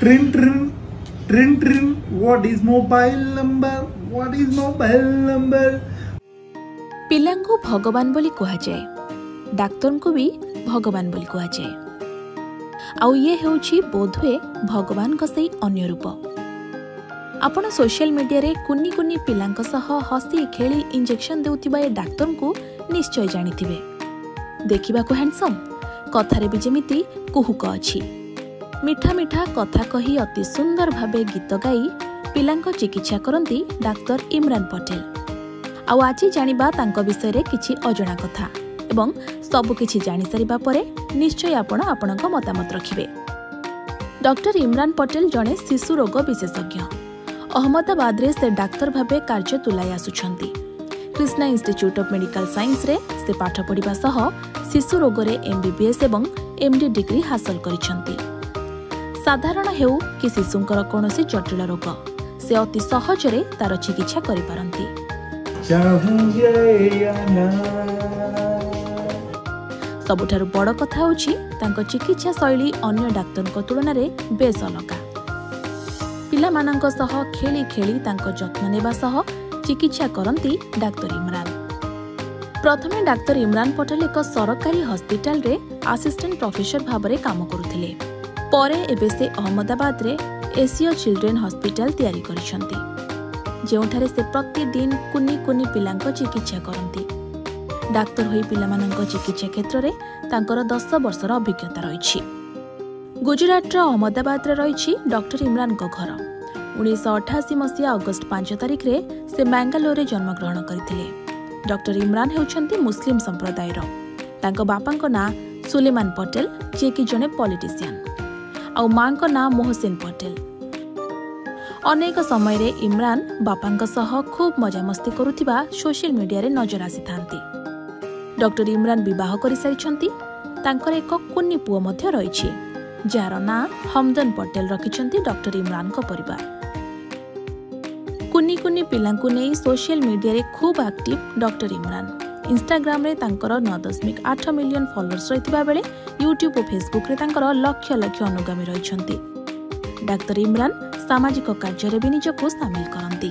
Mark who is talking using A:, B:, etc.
A: Trin trin trin trin. What is mobile number? What is mobile number?
B: पिलांको भगवान बोली कहा जाए, डाक्तर को भी भगवान बोली कहा जाए। आउ ये हेउछि बोधुए भगवान को सही अन्य रूप। आपण सोशल मीडिया रे कुन्नी कुन्नी पिलांक सह हसी खेली इंजेक्शन देउथिबा ए डाक्तर को निश्चय जानिथिबे। देखिबा को हैंडसम, कथारे भी जेमिति कुहुक अछि। मिठा मिठा कथा कही अति सुंदर भाबे गीत गाई पिलांक चिकित्सा करंती डाक्तर इमरान पटेल। आउ आज जानिबा तांको विषय रे किछि अजଣା कथा एवं सब किछि जानि सारिबा परे निश्चय आपणक मतामत रखिबे। डॉक्टर इमरान पटेल जणे शिशु रोग विशेषज्ञ। अहमदाबाद रे से डाक्तर भाबे कार्य तुलाई आसुछंती। Krishna institute of medical science रे से पाठ पढ़िबा सह शिशु रोग रे एमबीबीएस एवं एमडी डिग्री हासिल करिसंती। साधारण हेउ कि शिशुंकर कोनोसी जटिल रोग से अति सहजरे तार चिकित्सा करि पारंती। सबुठारु बड़ कथा होछि तांको चिकित्सा शैली अन्य डाक्तरक तुलना रे बेस अलगा। पिला मानक सह खेली खेली तांको जत्न नेबा सह चिकित्सा करंती डाक्तर इमरान। प्रथमे डाक्तर इमरान पटेल एक सरकारी हॉस्पिटल रे असिस्टेंट प्रोफेसर भाबरे काम करुथिले। परे एबे से अहमदाबाद रे एशिया चिल्ड्रेन हॉस्पिटल तैयारी करिसंती, जेउठारे से प्रतिदिन कुनी कुनी पिलांको चिकित्सा करंती। डाक्तर होई पिलामानंक चिकित्सा क्षेत्र रे तांकर 10 वर्षर अभिज्ञता रहिछि। गुजरात अहमदाबाद रे रहिछि डॉक्टर इमरान को घर। 1988 मसीहा अगस्त 5 तारिख रे से बेंगालोर रे जन्मग्रहण करथिले। डॉक्टर इमरान हेउछंती मुस्लिम संप्रदायर। तांको बापांको ना सुलेमान पटेल जे कि जने पॉलिटिशियन, आउ मांको ना मोहसिन पटेल। अनेक समय रे इमरान बापांक सह खूब मजामस्ती करुथिबा सोशल मीडिया रे नजर आसी थांती। डॉक्टर इमरान विवाह करि सारिछंती। तांकर एक कुन्नी पुओ मध्य रहिछि, जार ना हमदन पटेल रखिछंती डॉक्टर इमरान को परिवार। कुन्नी कुन्नी पिलांकु नै सोशल मीडिया रे खूब एक्टिव डॉक्टर इमरान। इंस्टाग्राम रे तांकर 9.8 मिलियन फॉलोअर्स रहितबा बेले यूट्यूब और फेसबुक रे तांकर लक्ष लक्ष अनुगामी रहिछंती। डाक्तर इमरान सामाजिक कार्य रे भी निजको शामिल करंती।